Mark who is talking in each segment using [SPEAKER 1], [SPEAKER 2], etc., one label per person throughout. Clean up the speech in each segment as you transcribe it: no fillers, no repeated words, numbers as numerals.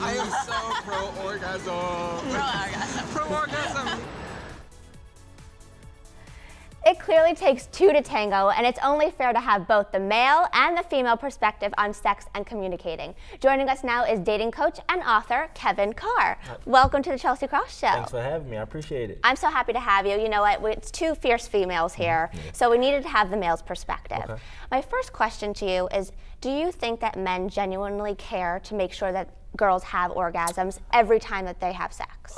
[SPEAKER 1] I am so pro-orgasm.
[SPEAKER 2] Pro-orgasm.
[SPEAKER 1] Pro-orgasm.
[SPEAKER 3] It clearly takes two to tango, and it's only fair to have both the male and the female perspective on sex and communicating. Joining us now is dating coach and author Kevin Carr. Welcome to the Chelsea Krost Show.
[SPEAKER 4] Thanks for having me. I appreciate it.
[SPEAKER 3] I'm so happy to have you. You know what? It's two fierce females here, so we needed to have the male's perspective.
[SPEAKER 4] Okay.
[SPEAKER 3] My first question to you is, do you think that men genuinely care to make sure that girls have orgasms every time that they have sex?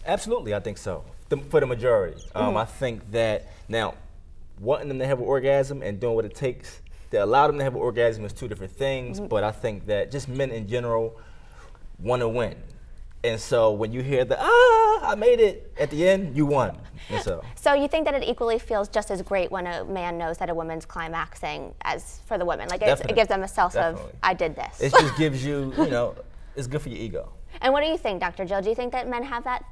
[SPEAKER 4] Absolutely, I think so. For the majority. I think that now, wanting them to have an orgasm and doing what it takes to allow them to have an orgasm is two different things, but I think that just men in general want to win. And so when you hear the, I made it, at the end, you won. And so
[SPEAKER 3] you think that it equally feels just as great when a man knows that a woman's climaxing as for the women? Like it gives them a sense of, I did this.
[SPEAKER 4] It just gives you, it's good for your ego.
[SPEAKER 3] And what do you think, Dr. Jill? Do you think that men have that,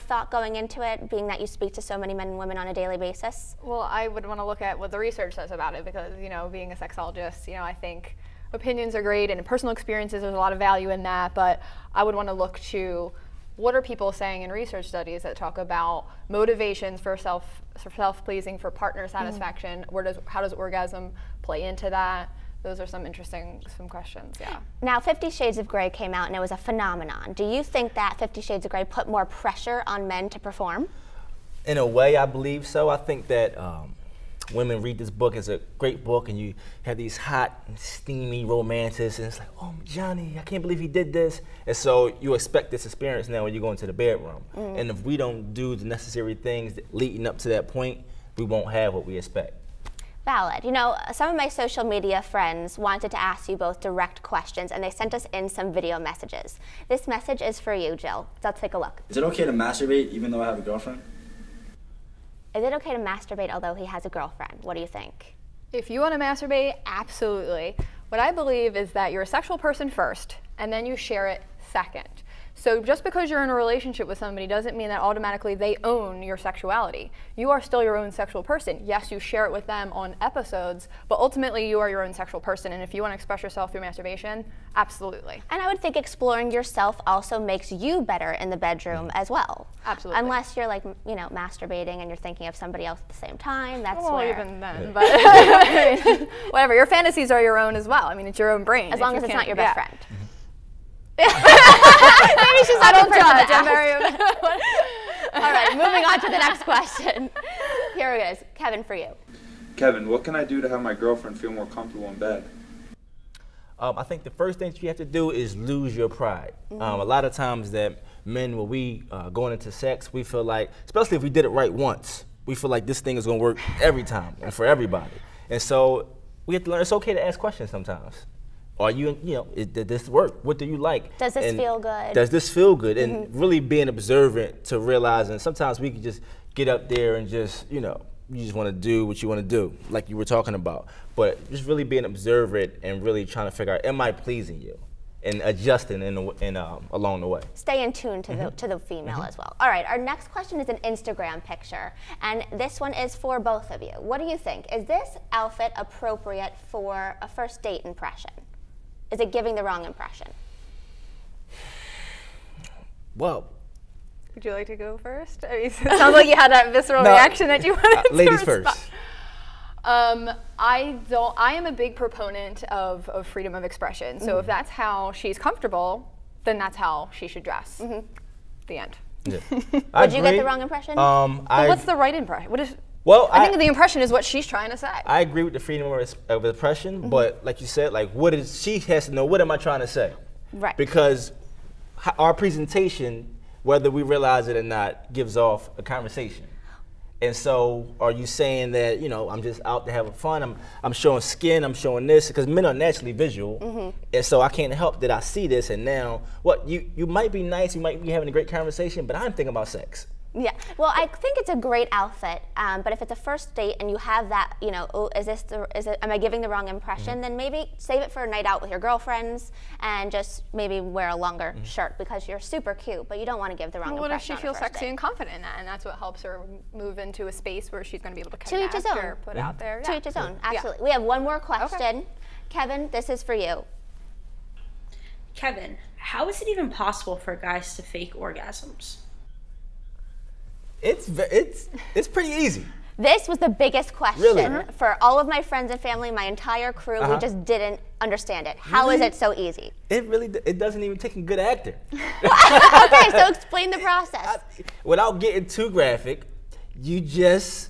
[SPEAKER 3] thought going into it, being that you speak to so many men and women on a daily basis?
[SPEAKER 2] Well, I would want to look at what the research says about it because, being a sexologist, I think opinions are great and in personal experiences there's a lot of value in that, but I would want to look to what are people saying in research studies that talk about motivations for self-pleasing, for partner satisfaction, how does orgasm play into that? Those are some questions, yeah.
[SPEAKER 3] Now, 50 Shades of Grey came out and it was a phenomenon. Do you think that 50 Shades of Grey put more pressure on men to perform?
[SPEAKER 4] In a way, I believe so. I think that women read this book as a great book and you have these hot, steamy romances and it's like, oh, Johnny, I can't believe he did this. And so you expect this experience now when you go into the bedroom. And if we don't do the necessary things leading up to that point, we won't have what we expect.
[SPEAKER 3] Valid. Some of my social media friends wanted to ask you both direct questions, and they sent us in some video messages. This message is for you, Jill. Let's take a look.
[SPEAKER 5] Is it okay to masturbate even though I have a girlfriend?
[SPEAKER 3] Is it okay to masturbate although he has a girlfriend? What do you think?
[SPEAKER 2] If you want to masturbate, absolutely. What I believe is that you're a sexual person first, and then you share it second. So just because you're in a relationship with somebody doesn't mean that automatically they own your sexuality. You are still your own sexual person. Yes, you share it with them on episodes, but ultimately you are your own sexual person. And if you want to express yourself through masturbation, absolutely.
[SPEAKER 3] And I would think exploring yourself also makes you better in the bedroom as well.
[SPEAKER 2] Absolutely.
[SPEAKER 3] Unless you're like, masturbating and you're thinking of somebody else at the same time. That's
[SPEAKER 2] well,
[SPEAKER 3] where.
[SPEAKER 2] Even then, but whatever. Your fantasies are your own as well. I mean, it's your own brain.
[SPEAKER 3] As long as it's not your best friend.
[SPEAKER 2] Maybe she's not a judge. I'm very.
[SPEAKER 3] All right, moving on to the next question. Here it is, Kevin, for you.
[SPEAKER 6] Kevin, what can I do to have my girlfriend feel more comfortable in bed?
[SPEAKER 4] I think the first thing you have to do is lose your pride. A lot of times that men, when we going into sex, we feel like, especially if we did it right once, we feel like this thing is going to work every time and for everybody. And so we have to learn it's okay to ask questions sometimes. Are you, did this work? What do you like?
[SPEAKER 3] Does this feel good?
[SPEAKER 4] Does this feel good? And really being observant to realizing sometimes we can just get up there and just, you just want to do what you want to do, like you were talking about. But just really being observant and really trying to figure out, am I pleasing you? And adjusting along the way.
[SPEAKER 3] Stay in tune to the female as well. All right, our next question is an Instagram picture, and this one is for both of you. What do you think? Is this outfit appropriate for a first date impression? Is it giving the wrong impression?
[SPEAKER 4] Well,
[SPEAKER 2] would you like to go first? I mean, it sounds like you had that visceral reaction that you wanted to
[SPEAKER 4] ladies
[SPEAKER 2] respond.
[SPEAKER 4] first.
[SPEAKER 2] I am a big proponent of freedom of expression. So if that's how she's comfortable, then that's how she should dress. The end.
[SPEAKER 4] Yeah.
[SPEAKER 3] Would you get the wrong impression?
[SPEAKER 2] What's the right impression?
[SPEAKER 4] Well,
[SPEAKER 2] I think the impression is what she's trying to say.
[SPEAKER 4] I agree with the freedom of expression, but like you said, she has to know, what am I trying to say?
[SPEAKER 3] Right.
[SPEAKER 4] Because our presentation, whether we realize it or not, gives off a conversation. And so are you saying that, I'm just out to have fun, I'm showing skin, I'm showing this, because men are naturally visual, and so I can't help that I see this, and now, you might be nice, you might be having a great conversation, but I'm thinking about sex.
[SPEAKER 3] Yeah, well, I think it's a great outfit, but if it's a first date and you have that, am I giving the wrong impression? Then maybe save it for a night out with your girlfriends and just maybe wear a longer shirt because you're super cute, but you don't want to give the wrong impression.
[SPEAKER 2] What if she
[SPEAKER 3] on a
[SPEAKER 2] feels
[SPEAKER 3] first
[SPEAKER 2] sexy
[SPEAKER 3] date.
[SPEAKER 2] and confident in that, and that's what helps her move into a space where she's going to be able to
[SPEAKER 3] To each his
[SPEAKER 2] connect
[SPEAKER 3] own.
[SPEAKER 2] or put out there.
[SPEAKER 3] To each his own, absolutely. We have one more question.
[SPEAKER 2] Okay.
[SPEAKER 3] Kevin, this is for you.
[SPEAKER 7] Kevin, how is it even possible for guys to fake orgasms?
[SPEAKER 4] It's pretty easy.
[SPEAKER 3] This was the biggest question
[SPEAKER 4] Really?
[SPEAKER 3] for all of my friends and family, my entire crew. We just didn't understand it. How is it so easy?
[SPEAKER 4] It doesn't even take a good actor.
[SPEAKER 3] Okay, so explain the process.
[SPEAKER 4] Without getting too graphic, you just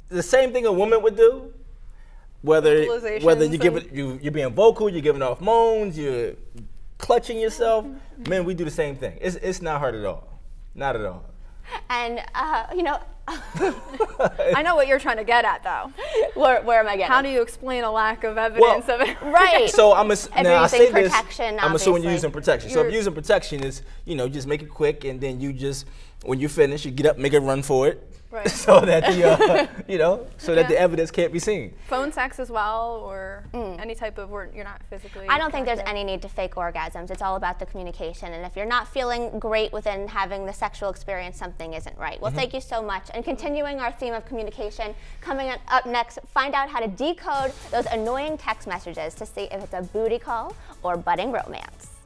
[SPEAKER 4] the same thing a woman would do. Whether you give it, you're being vocal, you're giving off moans, you're clutching yourself. Men, we do the same thing. It's not hard at all. Not at all.
[SPEAKER 3] And you know,
[SPEAKER 2] I know what you're trying to get at, though.
[SPEAKER 3] where am I getting?
[SPEAKER 2] How do you explain a lack of evidence of it?
[SPEAKER 3] Right.
[SPEAKER 4] So now I say this.
[SPEAKER 3] Protection,
[SPEAKER 4] I'm assuming you're
[SPEAKER 3] obviously.
[SPEAKER 4] using protection. So if you're using protection, is just make it quick, and then you just when you finish, you get up, make a run for it,
[SPEAKER 2] Right.
[SPEAKER 4] so that the that the evidence can't be seen.
[SPEAKER 2] Phone sex as well, or any type of where you're not physically.
[SPEAKER 3] I don't think there's
[SPEAKER 2] connected.
[SPEAKER 3] any need to fake orgasms. It's all about the communication. And if you're not feeling great within having the sexual experience, something isn't right. Well, thank you so much. And continuing our theme of communication, coming up next, find out how to decode those annoying text messages to see if it's a booty call or budding romance.